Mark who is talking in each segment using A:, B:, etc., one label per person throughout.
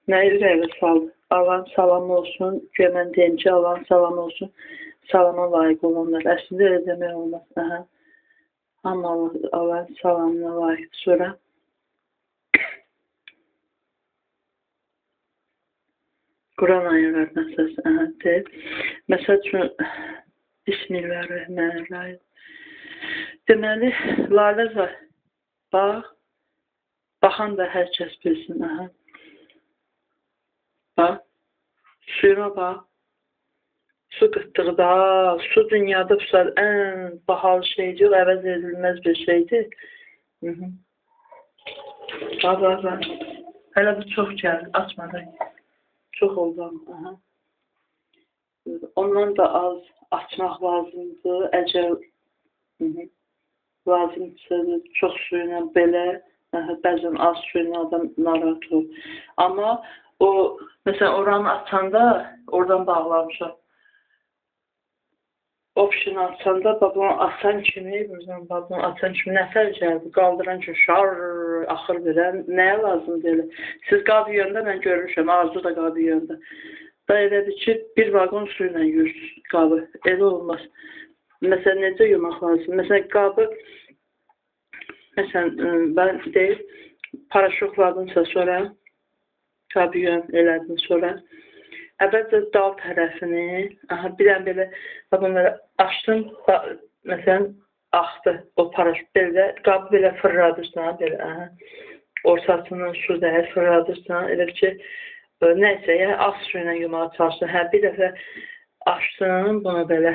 A: Nə ürəyə saldı? Allahın salamı olsun. Güya mən deyim ki, Allahın salamı olsun. Salama layiq olanlar. Əslində elə demək olmaz. Aha. Amma Allahın salamına layiq. Sonra Quran ayələrinin əsasıdır. Məsəl üçün Bismillahirrahmanirrahim. Deməli, lalə var. Bax. Baxan da hər kəs bilsin. Aha. Bax. Suyuna bax. Su qıtdıqda, su dünyada ən bahalı şeydir, əvəz edilməz bir şeydir. Bax. Hələ bu çox gəldi, açmadan. Çox oldu. Aha. Ondan da az açmaq lazımdır. Əgər lazımdırsa çox suyla belə, bəzən az suyla adam narahat olur. Amma o, məsələn, oranı açanda, oradan bağlamışam. Option açanda, bunu açan kimi, nəfər gəldi, qaldıran ki, şar, axır belə, nəyə lazım deyil? Siz qab yuyanda mən görmüşəm, arzu da qab yuyanda. Da elədir ki, bir vaqon suyla yuyursuz qabı, elə olmaz. Məsələn, necə yumaq lazım? Məsələn, qabı, məsələn, mən deyib, paraşokladınsa sonra, qab yuyan elədin sonra, əvvəlcə dal tərəfini, bir dənə belə, bunları açdım, məsələn, axdı o paraşok, belə, qabı belə fırladırsan, belə, ortasından su dəyər fırladırsan, elə ki, nəysə, yəni az suyla yumağa çalışdın, bir dəfə açdın, bunu belə,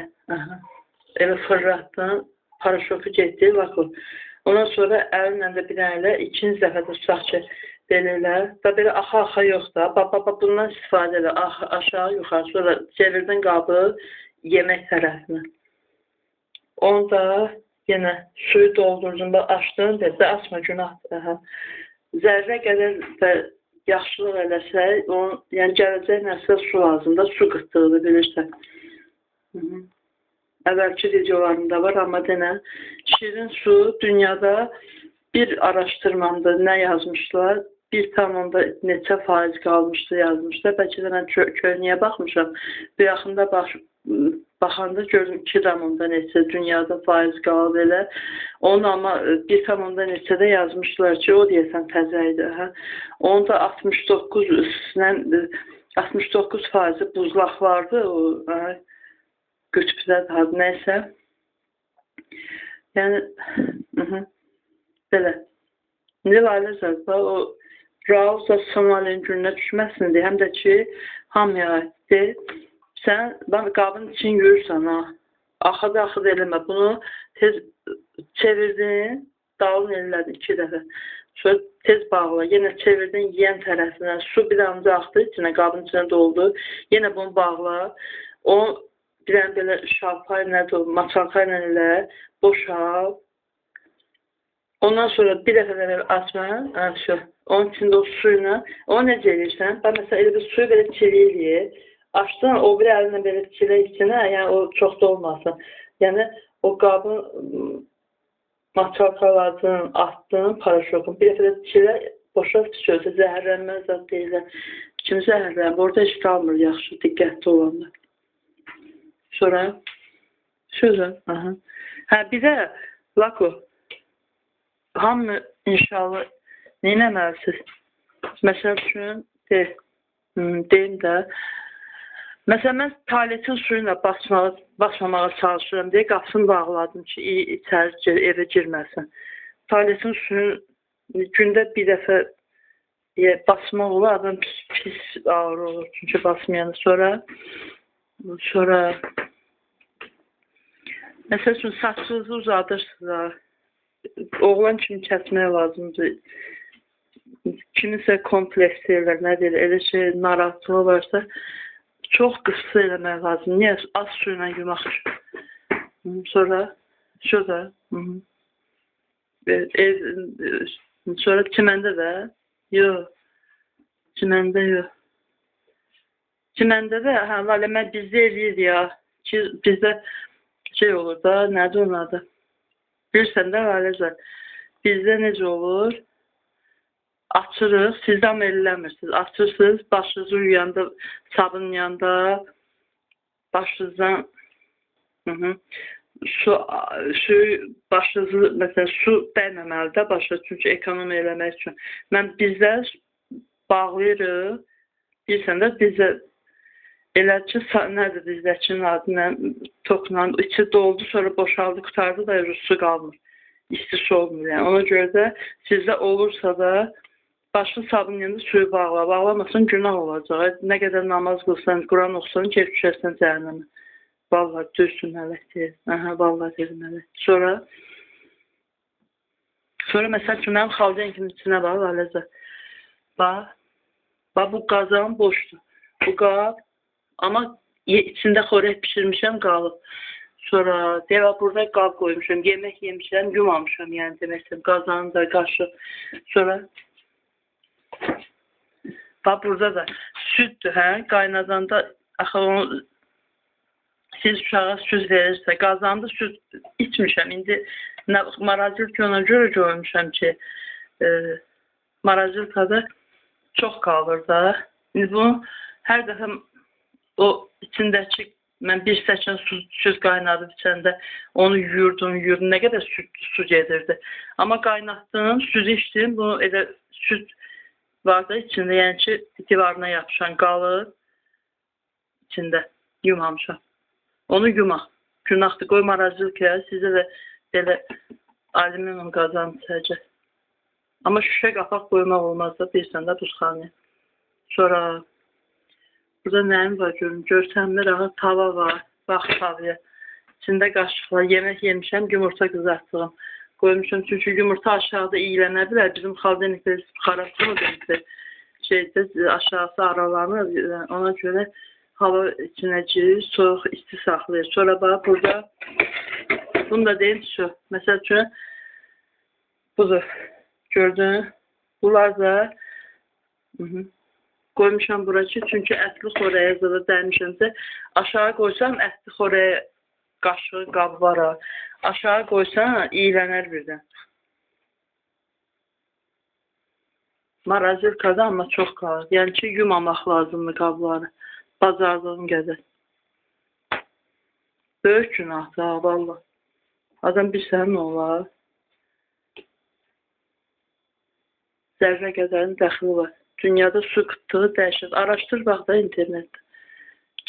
A: elə fırlatdın, paraşoku getdi, vakuum. Ondan sonra əlinlə də bir dənə elə, ikinci dəfə də tutaq ki, belə, da belə axa yox da, bundan istifadə elə, aşağı, yuxarı, sonra çevirdin qabı yemək tərəfinə. Onu da yenə suyu doldurdun, açdın, də açma, günahdır. Zərrə qədər də yaxşılıq eləsək, yəni gələcək nəsə su lazımdır, su qıtdığını bilirsən. Əvvəlki videolarında var, amma denə, şirin su dünyada bir araşdırmamda nə yazmışlar, 1,4 neçə faiz qalmışdı yazmışlar. Bəlkə də mən köhnəyə baxmışam. Bu yaxında baxanda gördüm 2,4 neçə dünyada faiz qalıb elə. Onu amma 1,4 neçədə yazmışlar ki, o deyəsən təzə idi. Onu da 69 faizi buzlaq vardı, o qütbdə daha nəysə. Yəni, belə. İndi lalə zərba, o Rauzda Somalinin gününə düşməsin deyə, həm də ki, hamıya aiddir. Sən qabın için yuyursan, axıda eləmə. Bunu tez çevirdin, dalın elədin 2 dəfə. Sonra tez bağla, yenə çevirdin yiyən tərəfinə, su bir damcı axdı içinə, qabın içinə doldu. Yenə bunu bağla, o bir dənə belə şalpa ilə, maçalka ilə elə, boşal. Ondan sonra bir dəfə də açma, onun içində o suyla, onu necə eləyirsən? Ben məsələn, elə bir suyu belə çiləyir, açdın, o bir əlinə belə çilə içinə, yəni o çox da olmasın. Yəni o qabın maçalkaladın, atdın, paraşokun, bir dəfə də çilə, boşal sözü, zəhərlənməz zat deyirlər. Kim zəhərlənmir? Orada heç qalmır yaxşı, diqqətli olanlar. Sonra, sözü, bir də, lako, hamı inşallah neynəməlisiniz? Məsəl üçün, deyim də, məsələn, mən tualetin suyuyla basmamağa çalışıram deyə qapısını bağladım ki, içəri evə girməsin. Tualetin suyunu gündə bir dəfə basmaq olur, adam pis ağır olur, çünki basmayanı. Sonra, məsəl üçün, saçınızı uzadırsınız, oğlan kimi kəsmək lazımdır. Kimisə kompleks deyirlər, nə deyirlər, elə şey, narahatlığı varsa, çox qısa eləmək lazım. Niyə? Az suyla yumaq üçün. Sonra, sonra çiməndə də, yox, çiməndə yox. Çiməndə də, lalə, mən bizdə eləyir ya, ki, bizdə şey olur da, nədir onun adı? Bilirsən də, laləzər, bizdə necə olur? açırıq, siz amma eləmirsiniz. Açırsınız, başınızı yuyanda, sabunun yanında, başınızdan su başınızı, məsələn, su dəyməməli də başa, çünki ekonomiya eləmək üçün. Mən bizdə bağlayırıq, bilirsən də, bizdə elə ki, nədir bizdəkinin adı, tokla, içi doldu, sonra boşaldı, qutardı da su qalmır. İsti su olmur yəni. Ona görə də sizdə olursa da başın sabunun yanında suyu bağla. Bağlamasın, günah olacaq. Nə qədər namaz qılsan, Quran oxusan, keyf düşərsən cəhənnəmə. Vallahi düzsün mələk deyil. Vallahi deyil mələk. Sonra məsəl üçün, mənim xaldenkimin içinə bax, Aləzə. Bax, bu qazan boşdur. Bu qab, amma içində xörək pişirmişəm, qalıb. Sonra, deyək, burada qab qoymuşam, yemək yemişəm, yumamışam, yəni deməkdir, qazanı da, qaşı. Sonra, bax, burada da süddür, qaynadanda, axı onu, siz uşağa süd verirsə, qazanda süd içmişəm. İndi marazilki ona görə görmüşəm ki, marazilkada çox qalır da. İndi bunu hər dəfə o içindəki, mən bir stəkan süd qaynadıb içəndə onu yuyurdum, nə qədər su gedirdi. Amma qaynatdım, südü içdim, bunu elə süd var da içində, yəni ki, divarına yapışan qalır içində, yumamışam. Onu yumaq. Günahdır, qoy marazilkaya, sizə də belə alüminyum qazan içəcək. Amma şüşə qapaq qoymaq olmaz da, bilirsən də duzxanaya. Sonra, burada nəyim var görüm, görsənmir, tava var, bax tavaya. İçində qaşıqlar, yemək yemişəm, yumurta qızartdığım. Qoymuşam, çünki yumurta aşağıda iyilənə bilər, bizim xaldenikdə xarabçı mı deyildir, aşağısı aralanır, ona görə hava içinəcək, soğuq, isti saxlayır. Sonra bax, burada, bunu da deyim, şu, məsəl üçün, budur, gördün, bunlar da qoymuşam bura ki, çünki ətli xorəyə zıvı dəymişəmsə, aşağı qoysam, ətli xorəyə qaşığı, qab var, aşağı qoysam, iyilənər birdən. Marazilkada amma çox qalır, yəni ki, yumamaq lazımdır qabları. Bazardığın qədər. Böyük günahdır, valla. Adam bilsən nə olar? Zərrə qədərin dəxili var. Dünyada su qıtlığı dəhşət. Araşdır bax da internetdə.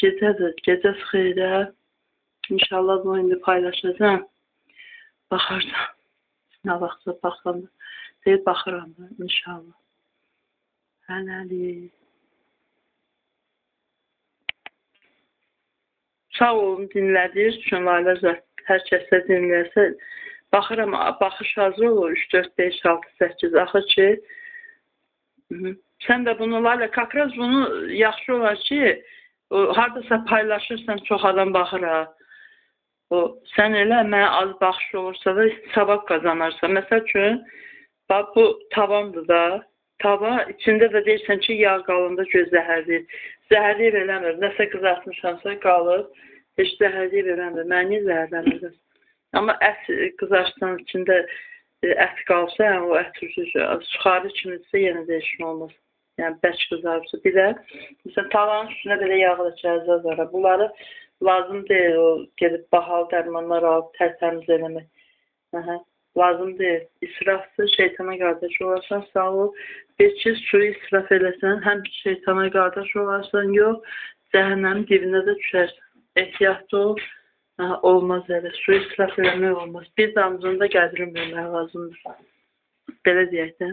A: Gecədir, gecəsi xeyrə. İnşallah bunu indi paylaşacağım. Baxarsan. Nə vaxtsa baxanda. Deyib baxıram da, inşallah. Hələlik. Sağ olun, dinlədiniz üçün, Layla, hər kəsdə dinləyərsə, baxıram, baxış hazır olur, 3, 4, 5, 6, 8, axı ki, sən də bunu, Layla, kakraz bunu yaxşı olar ki, haradasa paylaşırsan, çox adam baxır, sən elə, mənə az baxış olursa da savab qazanarsan. Məsəl üçün, bu tavandır da, tava, içində də deyirsən ki, yağ qalında göz zəhərliyir. Zəhərliyir eləmir, nəsə qızartmışamsa qalır, heç zəhərliyir eləmir, mənə zəhərlənir. Amma ət qızartsan içində ət qalsa, yəni o ət suxarı kimidirsə yenə dəyişmə olmaz. Yəni bərk qızarırsa. Bir də, məsələn, tavanın üstünə belə yağlı cəhəzlər var. Bunları lazım deyil, o gedib bahalı dərmanlar alıb tərtəmiz eləmək. Lazım deyil. İsrafdır, şeytana qardaş olarsan, sağ ol. Bir ki, suyu israf eləsən, həm şeytana qardaş olarsan, yox, cəhənnəmin dibinə də düşərsən. Ehtiyatlı ol, olmaz elə. Suyu israf eləmək olmaz. Bir damcını da gədirim vermək lazımdır. Belə deyək də.